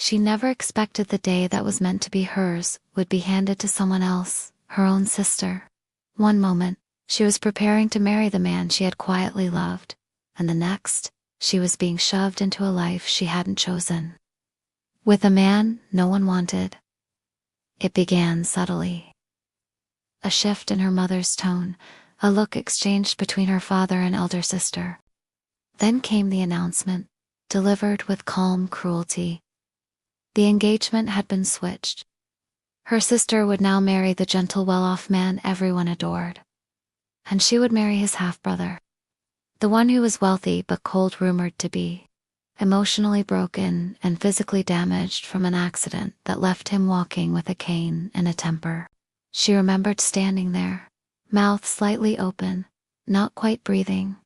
She never expected the day that was meant to be hers would be handed to someone else, her own sister. One moment, she was preparing to marry the man she had quietly loved, and the next, she was being shoved into a life she hadn't chosen. With a man no one wanted. It began subtly. A shift in her mother's tone, a look exchanged between her father and elder sister. Then came the announcement, delivered with calm cruelty. The engagement had been switched. Her sister would now marry the gentle, well-off man everyone adored. And she would marry his half-brother. The one who was wealthy but cold, rumored to be emotionally broken and physically damaged from an accident that left him walking with a cane and a temper. She remembered standing there, mouth slightly open, not quite breathing.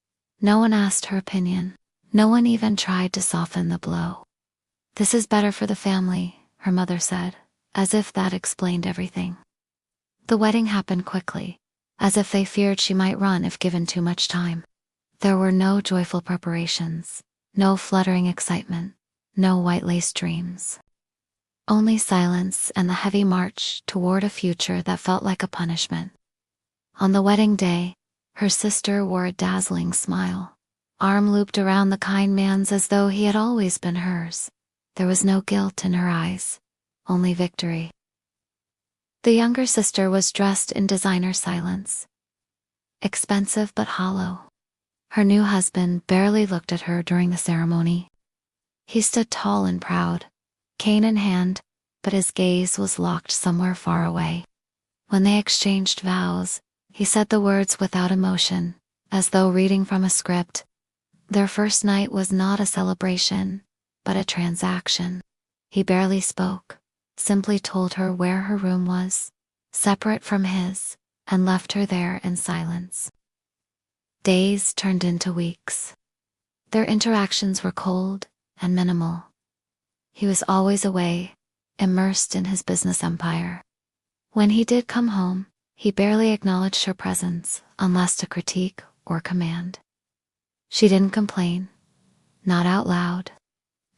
No one asked her opinion. No one even tried to soften the blow. "This is better for the family," her mother said, as if that explained everything. The wedding happened quickly, as if they feared she might run if given too much time. There were no joyful preparations, no fluttering excitement, no white-lace dreams. Only silence and the heavy march toward a future that felt like a punishment. On the wedding day, her sister wore a dazzling smile, arm looped around the kind man's as though he had always been hers. There was no guilt in her eyes, only victory. The younger sister was dressed in designer silence. Expensive but hollow. Her new husband barely looked at her during the ceremony. He stood tall and proud, cane in hand, but his gaze was locked somewhere far away. When they exchanged vows, he said the words without emotion, as though reading from a script. Their first night was not a celebration, but a transaction. He barely spoke, simply told her where her room was, separate from his, and left her there in silence. Days turned into weeks. Their interactions were cold and minimal. He was always away, immersed in his business empire. When he did come home, he barely acknowledged her presence, unless to critique or command. She didn't complain, not out loud.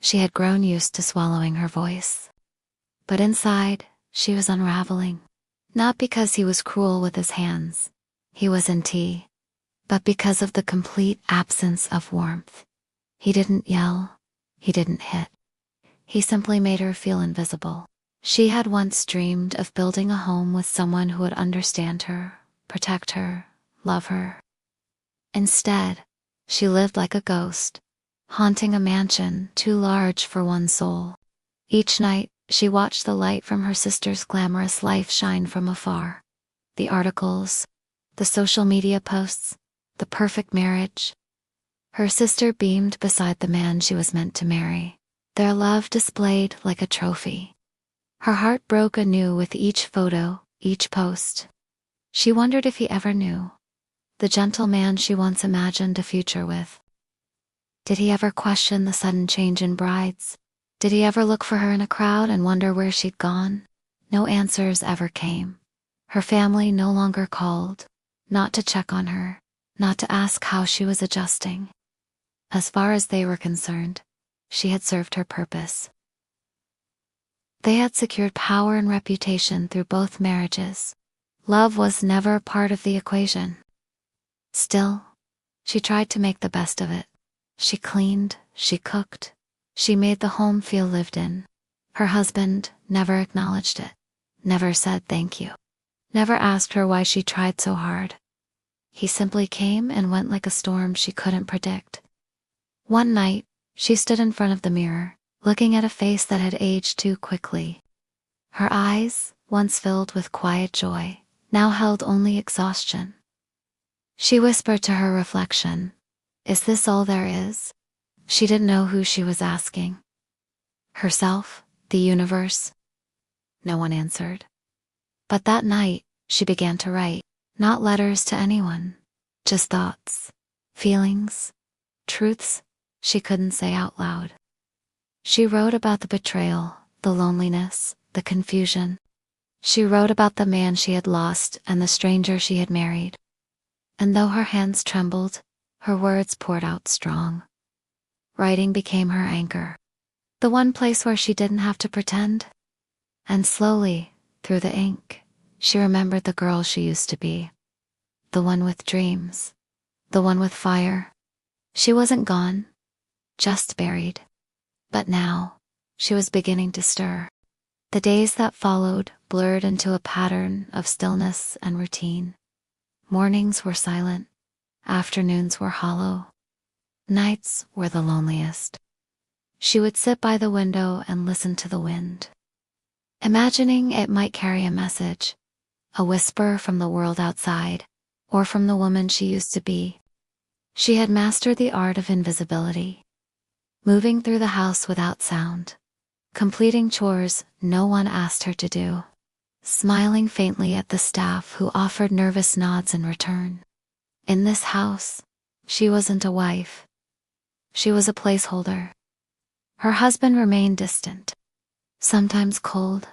She had grown used to swallowing her voice. But inside, she was unraveling. Not because he was cruel with his hands, he was in tea, but because of the complete absence of warmth. He didn't yell, he didn't hit. He simply made her feel invisible. She had once dreamed of building a home with someone who would understand her, protect her, love her. Instead, she lived like a ghost, haunting a mansion too large for one soul. Each night, she watched the light from her sister's glamorous life shine from afar. The articles, the social media posts, the perfect marriage. Her sister beamed beside the man she was meant to marry, their love displayed like a trophy. Her heart broke anew with each photo, each post. She wondered if he ever knew, the gentle man she once imagined a future with. Did he ever question the sudden change in brides? Did he ever look for her in a crowd and wonder where she'd gone? No answers ever came. Her family no longer called, not to check on her, not to ask how she was adjusting. As far as they were concerned, she had served her purpose. They had secured power and reputation through both marriages. Love was never part of the equation. Still, she tried to make the best of it. She cleaned, she cooked, she made the home feel lived in. Her husband never acknowledged it, never said thank you, never asked her why she tried so hard. He simply came and went like a storm she couldn't predict. One night, she stood in front of the mirror, looking at a face that had aged too quickly. Her eyes, once filled with quiet joy, now held only exhaustion. She whispered to her reflection, "Is this all there is?" She didn't know who she was asking. Herself, the universe. No one answered. But that night, she began to write, not letters to anyone, just thoughts, feelings, truths she couldn't say out loud. She wrote about the betrayal, the loneliness, the confusion. She wrote about the man she had lost and the stranger she had married. And though her hands trembled, her words poured out strong. Writing became her anchor. The one place where she didn't have to pretend. And slowly, through the ink, she remembered the girl she used to be. The one with dreams. The one with fire. She wasn't gone, just buried. But now, she was beginning to stir. The days that followed blurred into a pattern of stillness and routine. Mornings were silent. Afternoons were hollow. Nights were the loneliest. She would sit by the window and listen to the wind, imagining it might carry a message, a whisper from the world outside, or from the woman she used to be. She had mastered the art of invisibility, moving through the house without sound, completing chores no one asked her to do, smiling faintly at the staff who offered nervous nods in return. In this house, she wasn't a wife. She was a placeholder. Her husband remained distant, sometimes cold,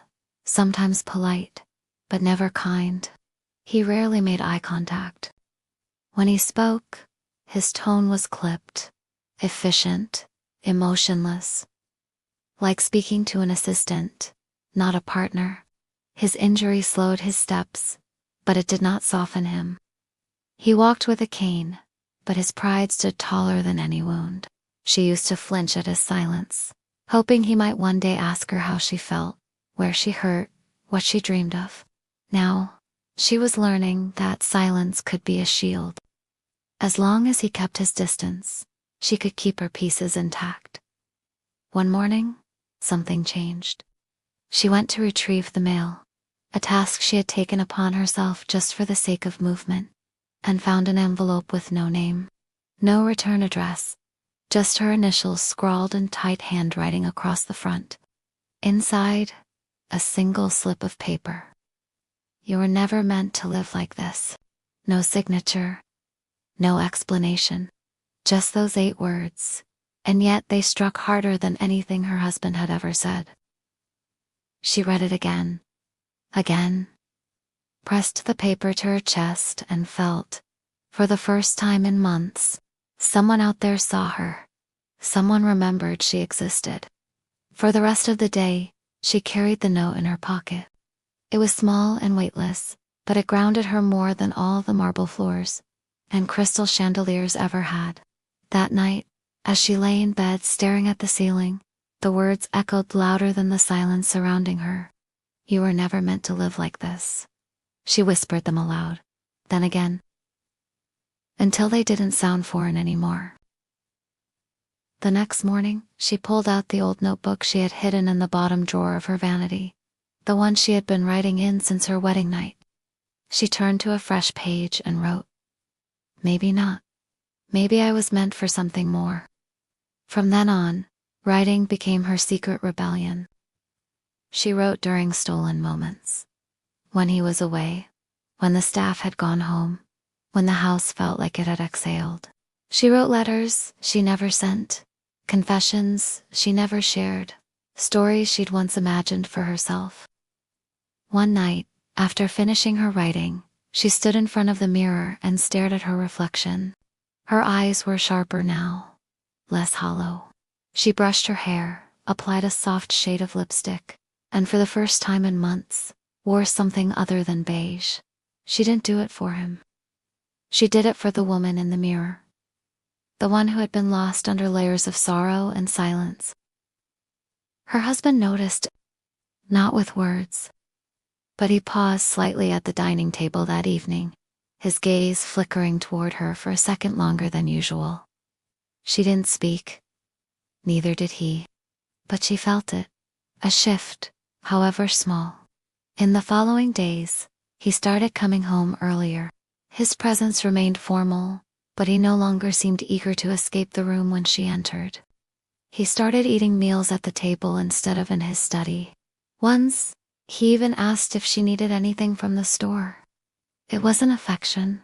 sometimes polite, but never kind. He rarely made eye contact. When he spoke, his tone was clipped, efficient, emotionless, like speaking to an assistant, not a partner. His injury slowed his steps, but it did not soften him. He walked with a cane, but his pride stood taller than any wound. She used to flinch at his silence, hoping he might one day ask her how she felt, where she hurt, what she dreamed of. Now, she was learning that silence could be a shield. As long as he kept his distance, she could keep her pieces intact. One morning, something changed. She went to retrieve the mail, a task she had taken upon herself just for the sake of movement, and found an envelope with no name, no return address, just her initials scrawled in tight handwriting across the front. Inside, a single slip of paper. You were never meant to live like this. No signature, no explanation, just those 8 words, and yet they struck harder than anything her husband had ever said. She read it again, pressed the paper to her chest and felt, for the first time in months, someone out there saw her. Someone remembered she existed. For the rest of the day, she carried the note in her pocket. It was small and weightless, but it grounded her more than all the marble floors and crystal chandeliers ever had. That night, as she lay in bed staring at the ceiling, the words echoed louder than the silence surrounding her. You were never meant to live like this. She whispered them aloud, then again, until they didn't sound foreign anymore. The next morning, she pulled out the old notebook she had hidden in the bottom drawer of her vanity, the one she had been writing in since her wedding night. She turned to a fresh page and wrote, "Maybe not. Maybe I was meant for something more." From then on, writing became her secret rebellion. She wrote during stolen moments. When he was away, when the staff had gone home, when the house felt like it had exhaled. She wrote letters she never sent, confessions she never shared, stories she'd once imagined for herself. One night, after finishing her writing, she stood in front of the mirror and stared at her reflection. Her eyes were sharper now, less hollow. She brushed her hair, applied a soft shade of lipstick, and for the first time in months, wore something other than beige. She didn't do it for him. She did it for the woman in the mirror. The one who had been lost under layers of sorrow and silence. Her husband noticed, not with words, but he paused slightly at the dining table that evening, his gaze flickering toward her for a second longer than usual. She didn't speak. Neither did he. But she felt it, a shift, however small. In the following days, he started coming home earlier. His presence remained formal, but he no longer seemed eager to escape the room when she entered. He started eating meals at the table instead of in his study. Once, he even asked if she needed anything from the store. It wasn't affection.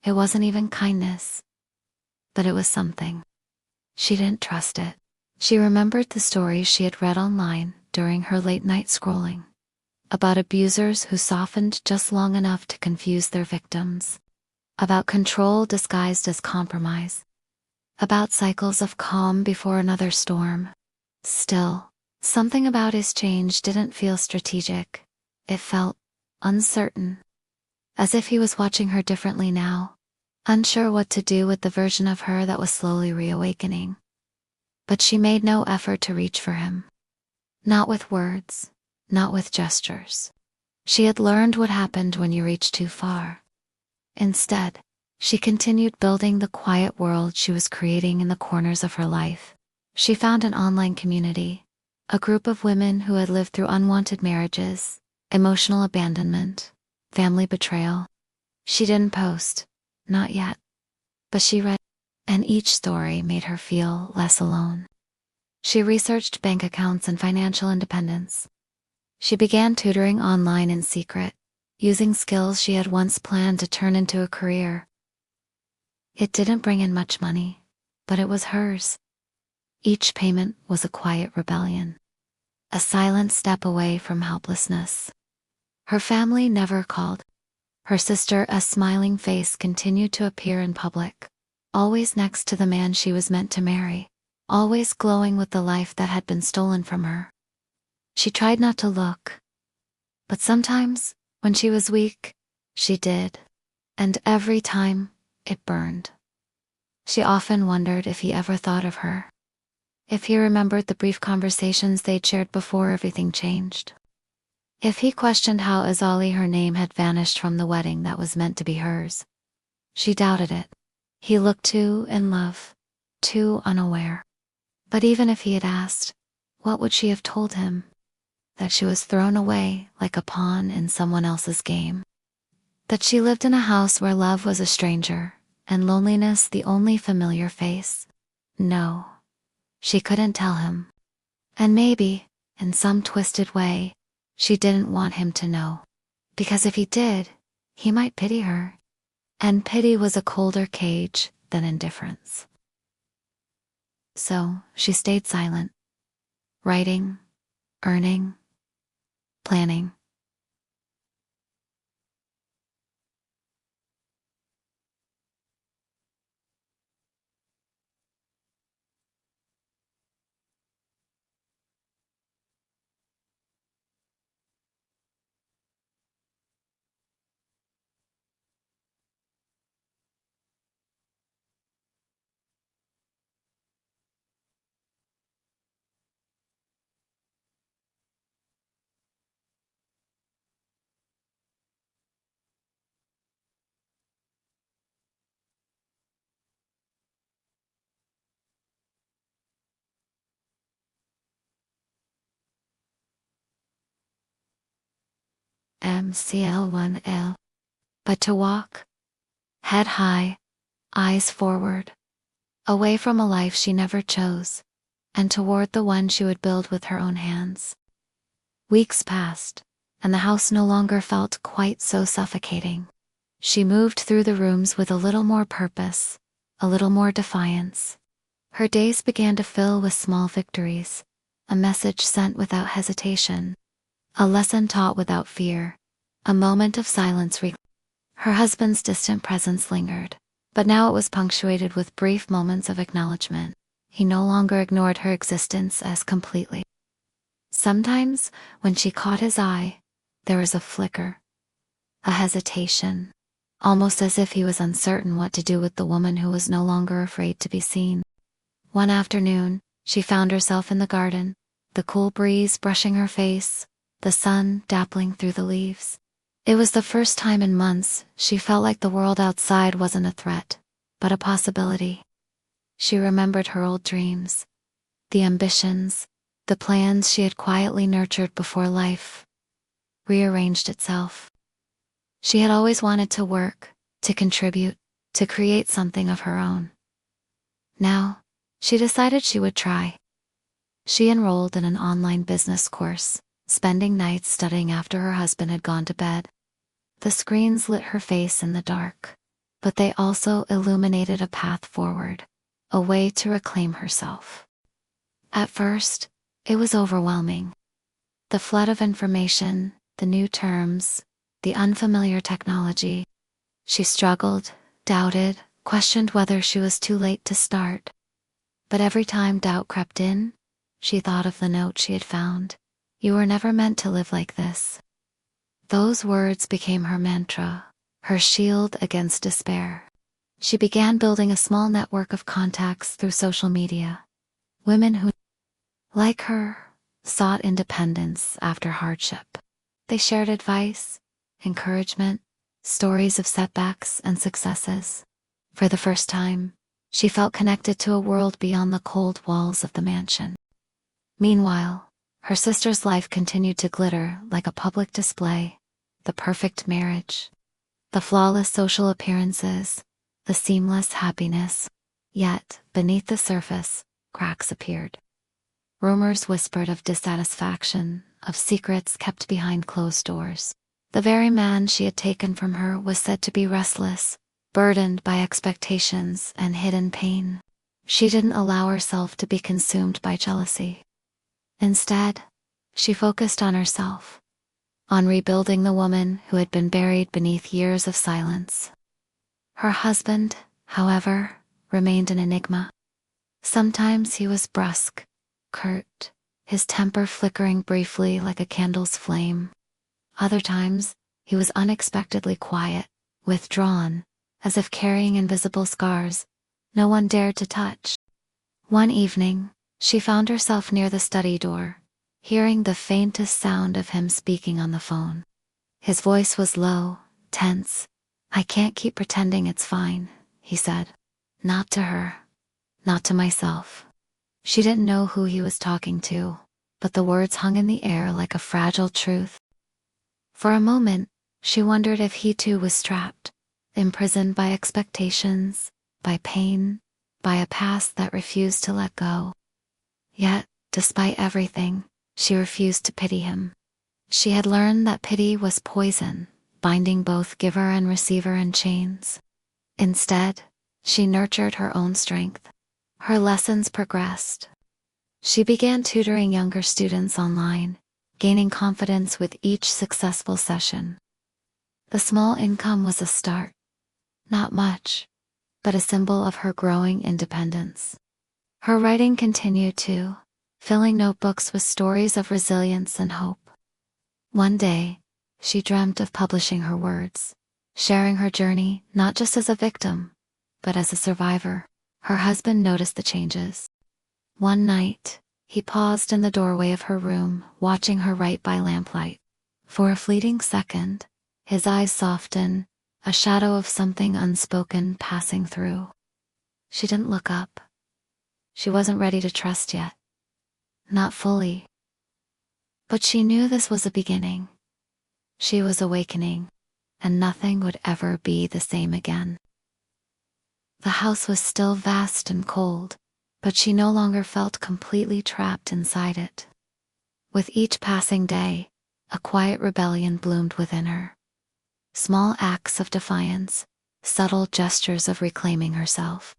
It wasn't even kindness. But it was something. She didn't trust it. She remembered the stories she had read online during her late-night scrolling, about abusers who softened just long enough to confuse their victims, about control disguised as compromise, about cycles of calm before another storm. Still, something about his change didn't feel strategic. It felt uncertain, as if he was watching her differently now, unsure what to do with the version of her that was slowly reawakening. But she made no effort to reach for him. Not with words, not with gestures. She had learned what happened when you reach too far. Instead, she continued building the quiet world she was creating in the corners of her life. She found an online community, a group of women who had lived through unwanted marriages, emotional abandonment, family betrayal. She didn't post, not yet, but she read, and each story made her feel less alone. She researched bank accounts and financial independence. She began tutoring online in secret, using skills she had once planned to turn into a career. It didn't bring in much money, but it was hers. Each payment was a quiet rebellion, a silent step away from helplessness. Her family never called. Her sister's smiling face continued to appear in public, always next to the man she was meant to marry, always glowing with the life that had been stolen from her. She tried not to look, but sometimes, when she was weak, she did, and every time, it burned. She often wondered if he ever thought of her, if he remembered the brief conversations they'd shared before everything changed. If he questioned how Azali her name had vanished from the wedding that was meant to be hers. She doubted it. He looked too in love, too unaware. But even if he had asked, what would she have told him? That she was thrown away like a pawn in someone else's game. That she lived in a house where love was a stranger, and loneliness the only familiar face. No, she couldn't tell him. And maybe, in some twisted way, she didn't want him to know. Because if he did, he might pity her. And pity was a colder cage than indifference. So she stayed silent, writing, earning, planning. MCL1L. But to walk, head high, eyes forward, away from a life she never chose, and toward the one she would build with her own hands. Weeks passed, and the house no longer felt quite so suffocating. She moved through the rooms with a little more purpose, a little more defiance. Her days began to fill with small victories, a message sent without hesitation, a lesson taught without fear, a moment of silence. Her husband's distant presence lingered, but now it was punctuated with brief moments of acknowledgement. He no longer ignored her existence as completely. Sometimes, when she caught his eye, there was a flicker, a hesitation, almost as if he was uncertain what to do with the woman who was no longer afraid to be seen. One afternoon, she found herself in the garden, the cool breeze brushing her face, the sun dappling through the leaves. It was the first time in months she felt like the world outside wasn't a threat, but a possibility. She remembered her old dreams, the ambitions, the plans she had quietly nurtured before life rearranged itself. She had always wanted to work, to contribute, to create something of her own. Now, she decided she would try. She enrolled in an online business course, spending nights studying after her husband had gone to bed. The screens lit her face in the dark, but they also illuminated a path forward, a way to reclaim herself. At first, it was overwhelming. The flood of information, the new terms, the unfamiliar technology. She struggled, doubted, questioned whether she was too late to start. But every time doubt crept in, she thought of the note she had found. "You were never meant to live like this." Those words became her mantra, her shield against despair. She began building a small network of contacts through social media. Women who, like her, sought independence after hardship. They shared advice, encouragement, stories of setbacks and successes. For the first time, she felt connected to a world beyond the cold walls of the mansion. Meanwhile, her sister's life continued to glitter like a public display: the perfect marriage, the flawless social appearances, the seamless happiness. Yet, beneath the surface, cracks appeared. Rumors whispered of dissatisfaction, of secrets kept behind closed doors. The very man she had taken from her was said to be restless, burdened by expectations and hidden pain. She didn't allow herself to be consumed by jealousy. Instead, she focused on herself, on rebuilding the woman who had been buried beneath years of silence. Her husband, however, remained an enigma. Sometimes he was brusque, curt, his temper flickering briefly like a candle's flame. Other times, he was unexpectedly quiet, withdrawn, as if carrying invisible scars no one dared to touch. One evening, she found herself near the study door, hearing the faintest sound of him speaking on the phone. His voice was low, tense. "I can't keep pretending it's fine," he said. Not to her. Not to myself. She didn't know who he was talking to, but the words hung in the air like a fragile truth. For a moment, she wondered if he too was trapped, imprisoned by expectations, by pain, by a past that refused to let go. Yet, despite everything, she refused to pity him. She had learned that pity was poison, binding both giver and receiver in chains. Instead, she nurtured her own strength. Her lessons progressed. She began tutoring younger students online, gaining confidence with each successful session. The small income was a start. Not much, but a symbol of her growing independence. Her writing continued too, filling notebooks with stories of resilience and hope. One day, she dreamt of publishing her words, sharing her journey not just as a victim, but as a survivor. Her husband noticed the changes. One night, he paused in the doorway of her room, watching her write by lamplight. For a fleeting second, his eyes softened, a shadow of something unspoken passing through. She didn't look up. She wasn't ready to trust yet. Not fully. But she knew this was a beginning. She was awakening, and nothing would ever be the same again. The house was still vast and cold, but she no longer felt completely trapped inside it. With each passing day, a quiet rebellion bloomed within her. Small acts of defiance, subtle gestures of reclaiming herself.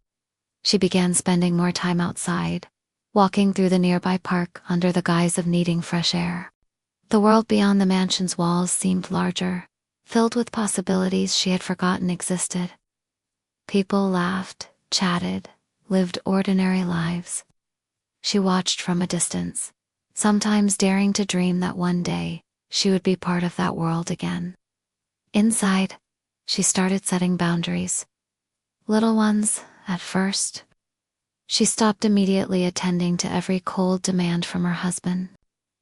She began spending more time outside, walking through the nearby park under the guise of needing fresh air. The world beyond the mansion's walls seemed larger, filled with possibilities she had forgotten existed. People laughed, chatted, lived ordinary lives. She watched from a distance, sometimes daring to dream that one day, she would be part of that world again. Inside, she started setting boundaries. Little ones, at first. She stopped immediately attending to every cold demand from her husband.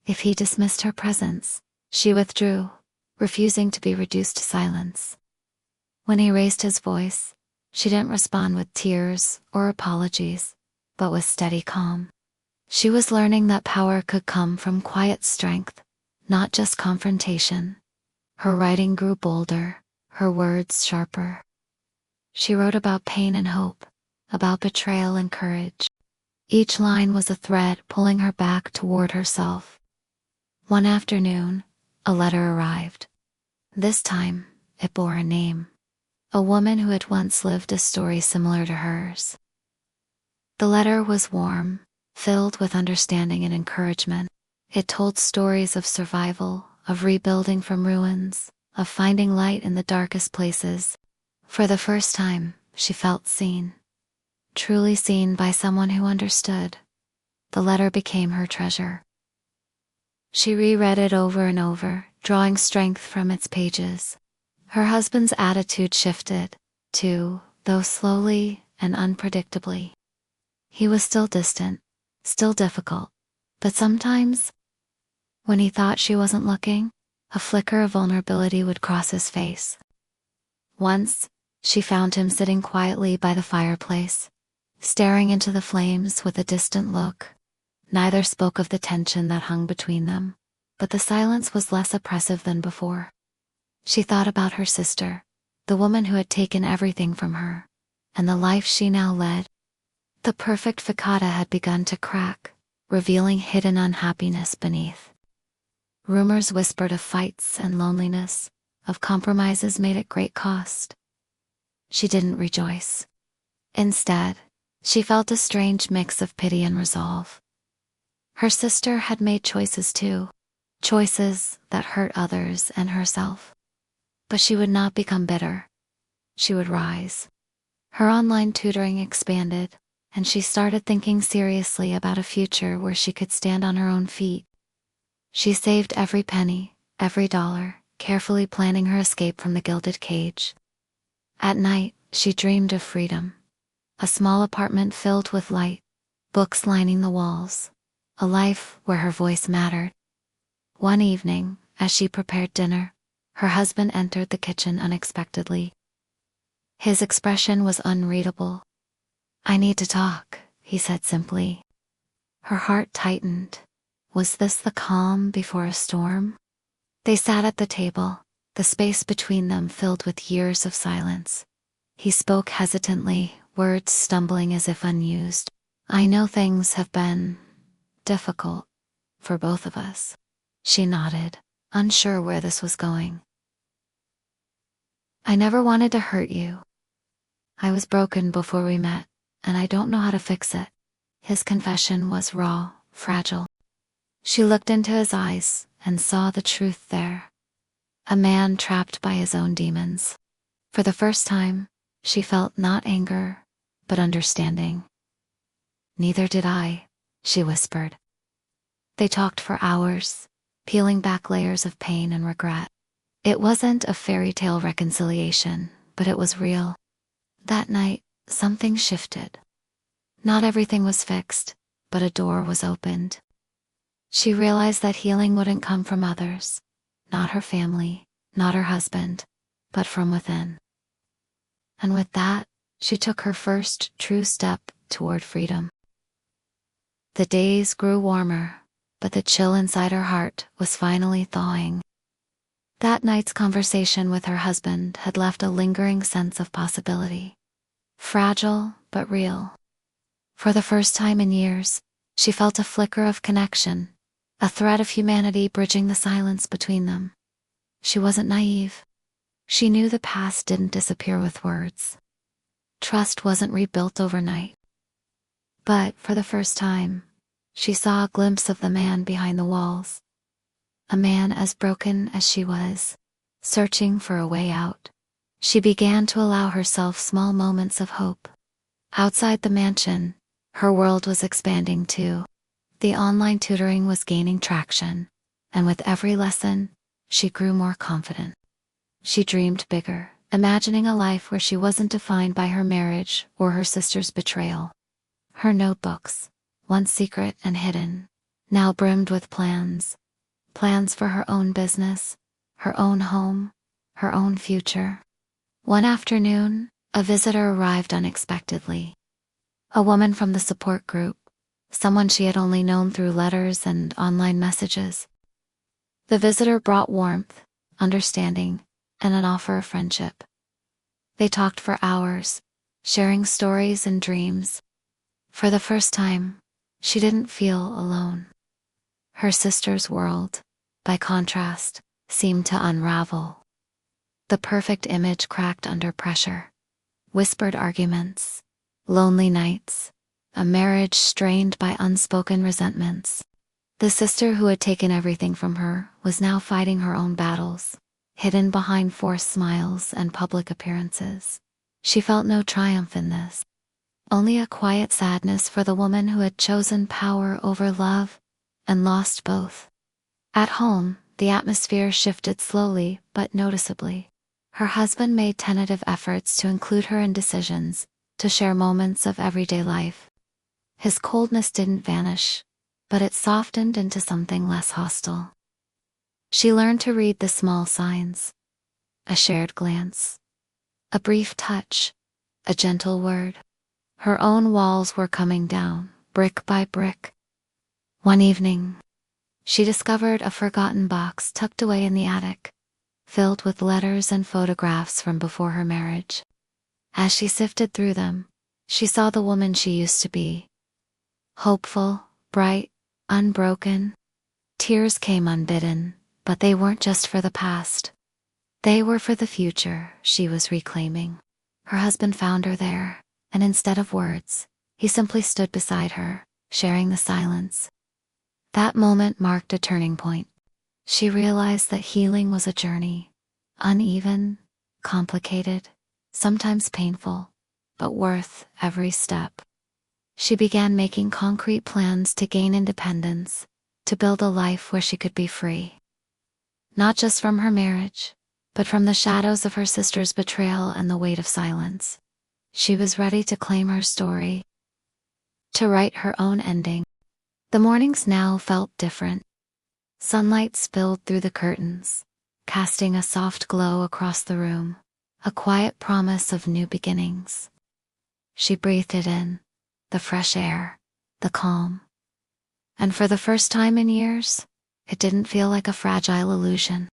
If he dismissed her presence, she withdrew, refusing to be reduced to silence. When he raised his voice, she didn't respond with tears or apologies, but with steady calm. She was learning that power could come from quiet strength, not just confrontation. Her writing grew bolder, her words sharper. She wrote about pain and hope, about betrayal and courage. Each line was a thread pulling her back toward herself. One afternoon, a letter arrived. This time, it bore a name. A woman who had once lived a story similar to hers. The letter was warm, filled with understanding and encouragement. It told stories of survival, of rebuilding from ruins, of finding light in the darkest places. For the first time, she felt seen. Truly seen by someone who understood. the letter became her treasure. She reread it over and over, drawing strength from its pages. Her husband's attitude shifted, too, though slowly and unpredictably. He was still distant, still difficult, but sometimes, when he thought she wasn't looking, a flicker of vulnerability would cross his face. Once, she found him sitting quietly by the fireplace, staring into the flames with a distant look. Neither spoke of the tension that hung between them, but the silence was less oppressive than before. She thought about her sister, the woman who had taken everything from her, and the life she now led. The perfect facade had begun to crack, revealing hidden unhappiness beneath. Rumors whispered of fights and loneliness, of compromises made at great cost. She didn't rejoice. Instead, she felt a strange mix of pity and resolve. Her sister had made choices too, choices that hurt others and herself. But she would not become bitter. She would rise. Her online tutoring expanded, and she started thinking seriously about a future where she could stand on her own feet. She saved every penny, every dollar, carefully planning her escape from the gilded cage. At night, she dreamed of freedom. A small apartment filled with light, books lining the walls, a life where her voice mattered. One evening, as she prepared dinner, her husband entered the kitchen unexpectedly. His expression was unreadable. "I need to talk," he said simply. Her heart tightened. Was this the calm before a storm? They sat at the table, the space between them filled with years of silence. He spoke hesitantly, words stumbling as if unused. "I know things have been difficult for both of us." She nodded, unsure where this was going. "I never wanted to hurt you. I was broken before we met, and I don't know how to fix it." His confession was raw, fragile. She looked into his eyes and saw the truth there. A man trapped by his own demons. For the first time, she felt not anger, but understanding. "Neither did I," she whispered. They talked for hours, peeling back layers of pain and regret. It wasn't a fairy tale reconciliation, but it was real. That night, something shifted. Not everything was fixed, but a door was opened. She realized that healing wouldn't come from others, not her family, not her husband, but from within. And with that, she took her first true step toward freedom. The days grew warmer, but the chill inside her heart was finally thawing. That night's conversation with her husband had left a lingering sense of possibility. Fragile, but real. For the first time in years, she felt a flicker of connection, a thread of humanity bridging the silence between them. She wasn't naive. She knew the past didn't disappear with words. Trust wasn't rebuilt overnight. But for the first time, she saw a glimpse of the man behind the walls. A man as broken as she was, searching for a way out. She began to allow herself small moments of hope. Outside the mansion, her world was expanding too. The online tutoring was gaining traction, and with every lesson, she grew more confident. She dreamed bigger, imagining a life where she wasn't defined by her marriage or her sister's betrayal. Her notebooks, once secret and hidden, now brimmed with plans. Plans for her own business, her own home, her own future. One afternoon, a visitor arrived unexpectedly. A woman from the support group, someone she had only known through letters and online messages. The visitor brought warmth, understanding, and an offer of friendship. They talked for hours, sharing stories and dreams. For the first time, she didn't feel alone. Her sister's world, by contrast, seemed to unravel. The perfect image cracked under pressure. Whispered arguments, lonely nights, a marriage strained by unspoken resentments. The sister who had taken everything from her was now fighting her own battles, hidden behind forced smiles and public appearances. She felt no triumph in this. only a quiet sadness for the woman who had chosen power over love and lost both. At home, the atmosphere shifted slowly but noticeably. Her husband made tentative efforts to include her in decisions, to share moments of everyday life. His coldness didn't vanish, but it softened into something less hostile. She learned to read the small signs: a shared glance, a brief touch, a gentle word. Her own walls were coming down, brick by brick. One evening, she discovered a forgotten box tucked away in the attic, filled with letters and photographs from before her marriage. As she sifted through them, she saw the woman she used to be. Hopeful, bright, unbroken. Tears came unbidden, but they weren't just for the past. They were for the future she was reclaiming. Her husband found her there, and instead of words, he simply stood beside her, sharing the silence. That moment marked a turning point. She realized that healing was a journey, uneven, complicated, sometimes painful, but worth every step. She began making concrete plans to gain independence, to build a life where she could be free. Not just from her marriage, but from the shadows of her sister's betrayal and the weight of silence. She was ready to claim her story, to write her own ending. The mornings now felt different. Sunlight spilled through the curtains, casting a soft glow across the room, a quiet promise of new beginnings. She breathed it in, the fresh air, the calm. And for the first time in years, it didn't feel like a fragile illusion.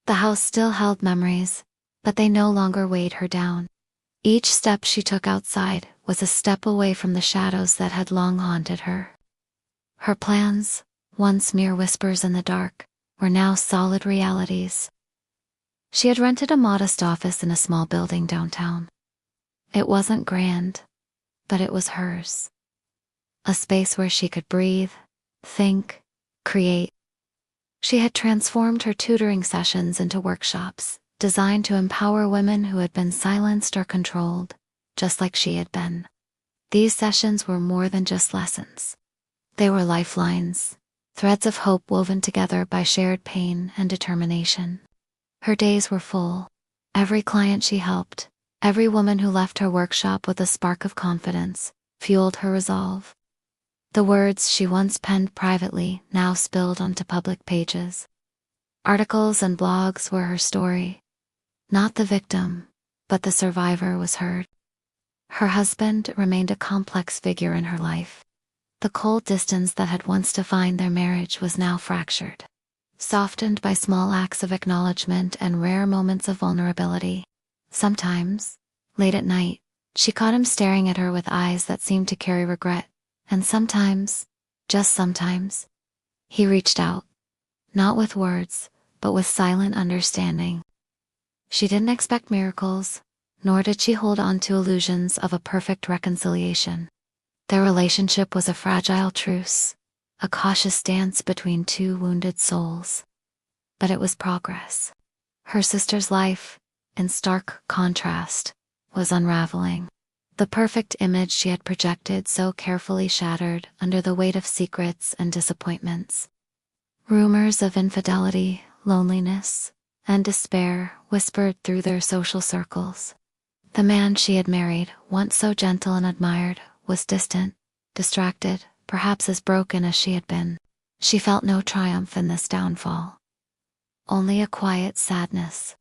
The house still held memories, but they no longer weighed her down. Each step she took outside was a step away from the shadows that had long haunted her. Her plans, once mere whispers in the dark, were now solid realities. She had rented a modest office in a small building downtown. It wasn't grand, but it was hers. A space where she could breathe, think, create. She had transformed her tutoring sessions into workshops, designed to empower women who had been silenced or controlled, just like she had been. These sessions were more than just lessons. They were lifelines, threads of hope woven together by shared pain and determination. Her days were full. Every client she helped, every woman who left her workshop with a spark of confidence, fueled her resolve. The words she once penned privately now spilled onto public pages. Articles and blogs were her story. Not the victim, but the survivor was heard. Her husband remained a complex figure in her life. The cold distance that had once defined their marriage was now fractured, softened by small acts of acknowledgement and rare moments of vulnerability. Sometimes, late at night, she caught him staring at her with eyes that seemed to carry regret, and sometimes, just sometimes, he reached out, not with words, but with silent understanding. She didn't expect miracles, nor did she hold on to illusions of a perfect reconciliation. Their relationship was a fragile truce, a cautious dance between two wounded souls. But it was progress. Her sister's life, in stark contrast, was unraveling. The perfect image she had projected so carefully shattered under the weight of secrets and disappointments. Rumors of infidelity, loneliness, and despair whispered through their social circles. The man she had married, once so gentle and admired, was distant, distracted, perhaps as broken as she had been. She felt no triumph in this downfall. Only a quiet sadness.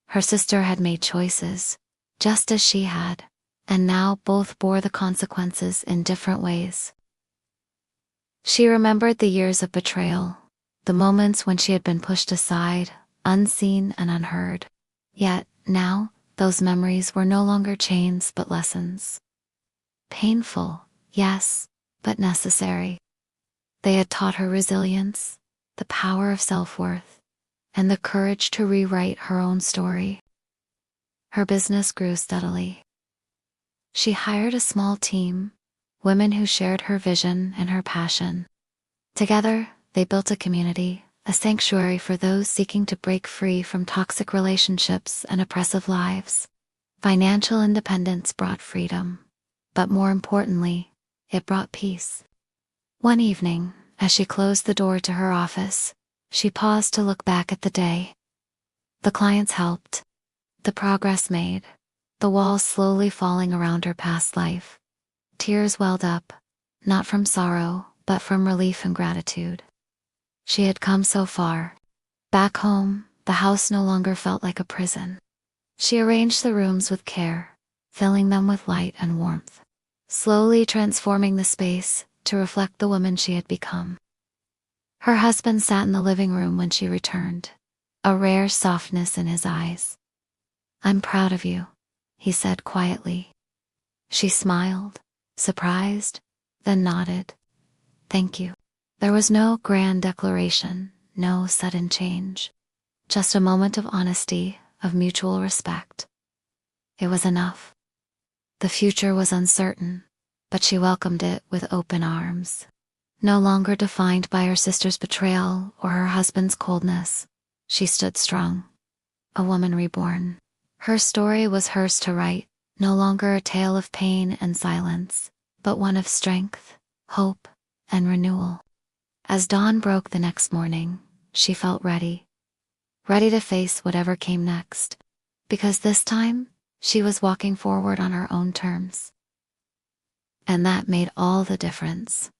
Her sister had made choices, just as she had, and now both bore the consequences in different ways. She remembered the years of betrayal, the moments when she had been pushed aside, unseen and unheard. Yet, now, those memories were no longer chains but lessons. Painful, yes, but necessary. They had taught her resilience, the power of self-worth, and the courage to rewrite her own story. Her business grew steadily. She hired a small team, women who shared her vision and her passion. Together, they built a community, a sanctuary for those seeking to break free from toxic relationships and oppressive lives. Financial independence brought freedom, but more importantly, it brought peace. One evening, as she closed the door to her office, she paused to look back at the day. The clients helped, the progress made, the walls slowly falling around her past life. Tears welled up, not from sorrow, but from relief and gratitude. She had come so far. Back home, the house no longer felt like a prison. She arranged the rooms with care, filling them with light and warmth, slowly transforming the space to reflect the woman she had become. Her husband sat in the living room when she returned, a rare softness in his eyes. "I'm proud of you," he said quietly. She smiled, surprised, then nodded. "Thank you." There was no grand declaration, no sudden change. Just a moment of honesty, of mutual respect. It was enough. The future was uncertain, but she welcomed it with open arms. No longer defined by her sister's betrayal or her husband's coldness, she stood strong, a woman reborn. Her story was hers to write, no longer a tale of pain and silence, but one of strength, hope, and renewal. As dawn broke the next morning, she felt ready to face whatever came next, because this time, she was walking forward on her own terms. And that made all the difference.